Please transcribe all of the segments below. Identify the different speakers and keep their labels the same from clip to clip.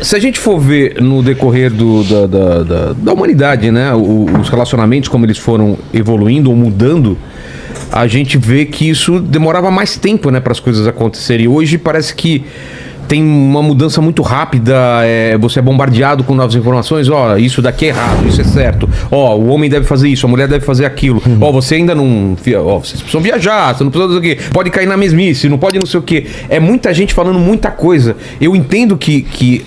Speaker 1: Se a gente for ver no decorrer da humanidade, né, os relacionamentos, como eles foram evoluindo ou mudando, a gente vê que isso demorava mais tempo, né, para as coisas acontecerem. Hoje parece que tem uma mudança muito rápida, você é bombardeado com novas informações, isso daqui é errado, isso é certo, o homem deve fazer isso, a mulher deve fazer aquilo, você ainda não, vocês precisam viajar, você não precisa do quê, pode cair na mesmice, não pode não sei o quê, é muita gente falando muita coisa. Eu entendo que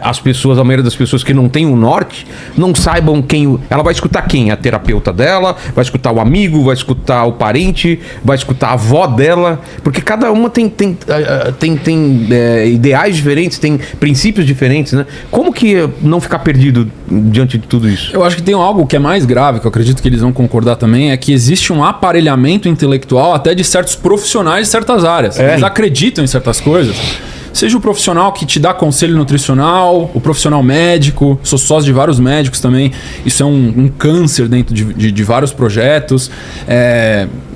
Speaker 1: as pessoas, a maioria das pessoas que não tem um norte, não saibam quem... Ela vai escutar quem? A terapeuta dela, vai escutar o amigo, vai escutar o parente, vai escutar a avó dela, porque cada uma tem ideais diferentes, tem princípios diferentes, né? Como que não ficar perdido diante de tudo isso?
Speaker 2: Eu acho que tem algo que é mais grave, que eu acredito que eles vão concordar também, é que existe um aparelhamento intelectual até de certos profissionais de certas áreas. Eles acreditam em certas coisas. Seja o profissional que te dá conselho nutricional, o profissional médico, sou sócio de vários médicos também, isso é um câncer dentro de vários projetos,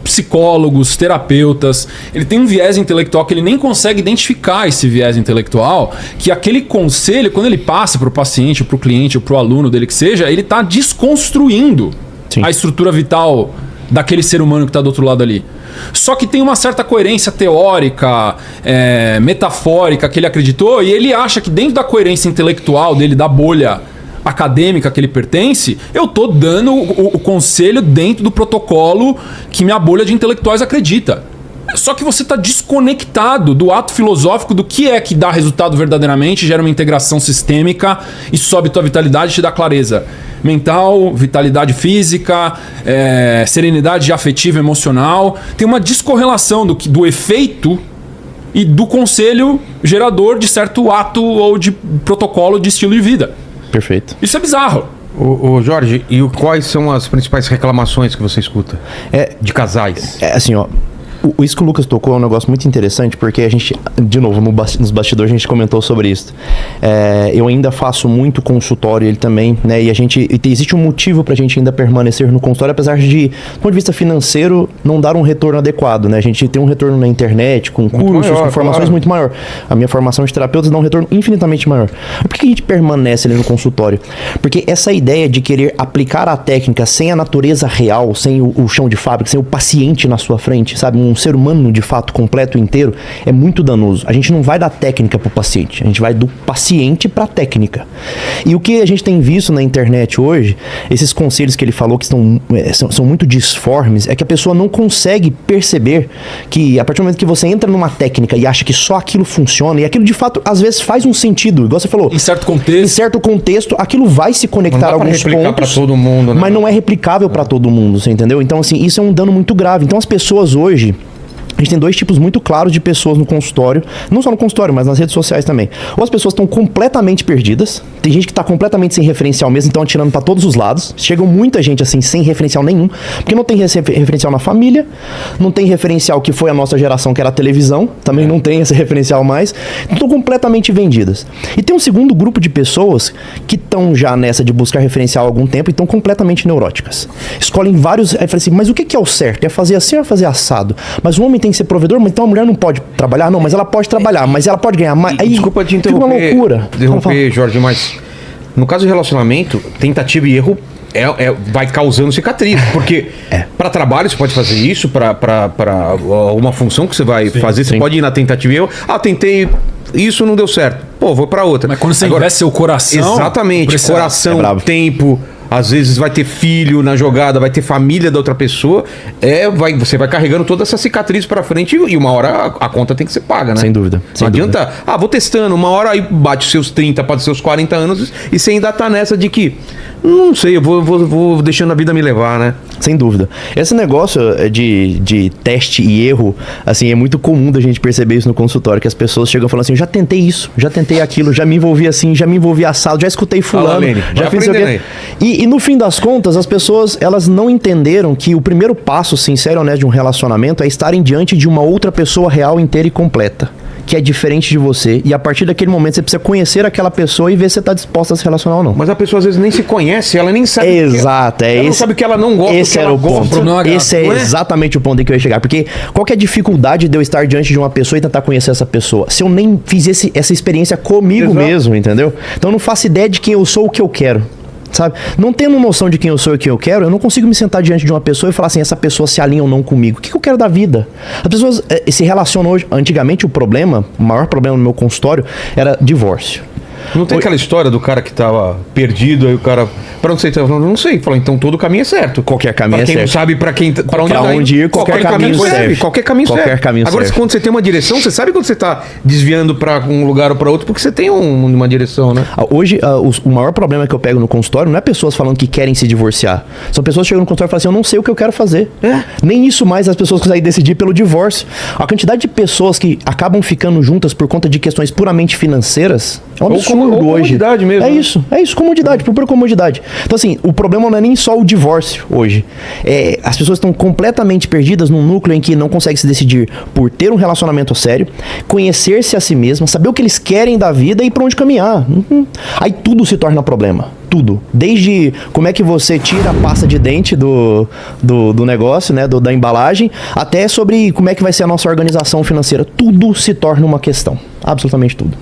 Speaker 2: psicólogos, terapeutas, ele tem um viés intelectual que ele nem consegue identificar esse viés intelectual, que aquele conselho, quando ele passa para o paciente, para o cliente, ou para o aluno dele que seja, ele está desconstruindo a estrutura vital daquele ser humano que está do outro lado ali. Só que tem uma certa coerência teórica, metafórica que ele acreditou, e ele acha que dentro da coerência intelectual dele, da bolha acadêmica que ele pertence, eu tô dando o conselho dentro do protocolo que minha bolha de intelectuais acredita. Só que você está desconectado do ato filosófico do que é que dá resultado verdadeiramente, gera uma integração sistêmica e sobe tua vitalidade e te dá clareza mental, vitalidade física, serenidade afetiva, emocional. Tem uma descorrelação do efeito e do conselho gerador de certo ato ou de protocolo de estilo de vida.
Speaker 3: Perfeito.
Speaker 2: Isso é bizarro.
Speaker 1: Ô Jorge, e quais são as principais reclamações que você escuta de casais?
Speaker 3: Assim, isso que o Lucas tocou é um negócio muito interessante, porque a gente, de novo, nos bastidores a gente comentou sobre isso. Eu ainda faço muito consultório, ele também, né? E existe um motivo pra gente ainda permanecer no consultório, apesar de, do ponto de vista financeiro, não dar um retorno adequado, né? A gente tem um retorno na internet, com cursos, com formações muito maior. A minha formação de terapeuta dá um retorno infinitamente maior. Por que a gente permanece ali no consultório? Porque essa ideia de querer aplicar a técnica sem a natureza real, sem o chão de fábrica, sem o paciente na sua frente, sabe? Um ser humano de fato completo, inteiro, é muito danoso. A gente não vai da técnica pro paciente, a gente vai do paciente pra técnica. E o que a gente tem visto na internet hoje, esses conselhos que ele falou que são muito disformes, é que a pessoa não consegue perceber que a partir do momento que você entra numa técnica e acha que só aquilo funciona, e aquilo de fato às vezes faz um sentido, igual você falou.
Speaker 2: Em certo contexto, aquilo vai se conectar a alguns pontos,
Speaker 1: pra todo mundo, né?
Speaker 3: Mas não é replicável pra todo mundo, você entendeu? Então assim, isso é um dano muito grave. Então as pessoas hoje, a gente tem dois tipos muito claros de pessoas no consultório, não só no consultório, mas nas redes sociais também. Ou as pessoas estão completamente perdidas, tem gente que está completamente sem referencial mesmo, então atirando para todos os lados. Chega muita gente assim, sem referencial nenhum, porque não tem referencial na família, não tem referencial que foi a nossa geração, que era a televisão, também não tem esse referencial mais, estão completamente vendidas. E tem um segundo grupo de pessoas que estão já nessa de buscar referencial há algum tempo e estão completamente neuróticas. Escolhem vários, aí fala assim, mas o que é o certo? É fazer assim ou é fazer assado? Mas o homem tem que ser provedor, mas então a mulher não pode trabalhar? Não, mas ela pode trabalhar, mas ela pode ganhar mais. Aí,
Speaker 1: desculpa te interromper,
Speaker 3: fica uma loucura.
Speaker 1: Interromper, Jorge, mas no caso de relacionamento, tentativa e erro vai causando cicatriz, porque para trabalho você pode fazer isso, para uma função que você vai fazer, você pode ir na tentativa e erro. Tentei, isso não deu certo, vou para outra.
Speaker 2: Mas quando você investe seu coração...
Speaker 1: Exatamente, coração, tempo... Às vezes vai ter filho na jogada, vai ter família da outra pessoa. Você vai carregando toda essa cicatriz pra frente e uma hora a conta tem que ser paga, né?
Speaker 3: Sem dúvida.
Speaker 1: Não adianta, vou testando, uma hora aí bate os seus 30, pode ser os 40 anos e você ainda tá nessa de que, não sei, eu vou deixando a vida me levar, né?
Speaker 3: Sem dúvida. Esse negócio de teste e erro, assim, é muito comum da gente perceber isso no consultório, que as pessoas chegam falando assim, já tentei isso, já tentei aquilo, já me envolvi assim, já me envolvi assado, já escutei fulano, já fiz isso aqui. E no fim das contas, as pessoas, elas não entenderam que o primeiro passo sincero e honesto de um relacionamento é estarem diante de uma outra pessoa real, inteira e completa. que é diferente de você e a partir daquele momento você precisa conhecer aquela pessoa e ver se você tá disposta a se relacionar ou não.
Speaker 1: Mas a pessoa às vezes nem se conhece, ela nem sabe.
Speaker 3: Exato,
Speaker 1: ela não sabe o que ela não gosta.
Speaker 3: Esse era o ponto. Esse é exatamente o ponto em que eu ia chegar. Porque qual que é a dificuldade de eu estar diante de uma pessoa e tentar conhecer essa pessoa? Se eu nem fiz essa experiência comigo mesmo, entendeu? Então eu não faço ideia de quem eu sou, o que eu quero. Sabe? Não tendo noção de quem eu sou e o que eu quero, eu não consigo me sentar diante de uma pessoa e falar assim, essa pessoa se alinha ou não comigo. O que eu quero da vida? As pessoas se relacionam hoje. Antigamente o maior problema no meu consultório era divórcio.
Speaker 1: Não tem aquela história do cara que tava perdido, aí o cara... Pra onde você tá falando? Não sei. Falou, então todo caminho é certo.
Speaker 3: Qualquer caminho
Speaker 1: pra
Speaker 3: é
Speaker 1: quem
Speaker 3: certo.
Speaker 1: Não sabe pra onde
Speaker 3: ir, qualquer caminho serve.
Speaker 1: Qualquer caminho serve. Agora, quando você tem uma direção, você sabe quando você tá desviando pra um lugar ou pra outro, porque você tem uma direção, né?
Speaker 3: Hoje, o maior problema que eu pego no consultório não é pessoas falando que querem se divorciar. São pessoas que chegam no consultório e falam assim, eu não sei o que eu quero fazer. Nem isso mais as pessoas conseguem decidir pelo divórcio. A quantidade de pessoas que acabam ficando juntas por conta de questões puramente financeiras é um absurdo hoje.
Speaker 1: Mesmo,
Speaker 3: é isso, comodidade, por pura comodidade. Então assim, o problema não é nem só o divórcio hoje. As pessoas estão completamente perdidas num núcleo em que não conseguem se decidir por ter um relacionamento sério, conhecer-se a si mesma, saber o que eles querem da vida e pra onde caminhar. Aí tudo se torna problema. Tudo. Desde como é que você tira a pasta de dente do negócio, né, da embalagem, até sobre como é que vai ser a nossa organização financeira. Tudo se torna uma questão. Absolutamente tudo.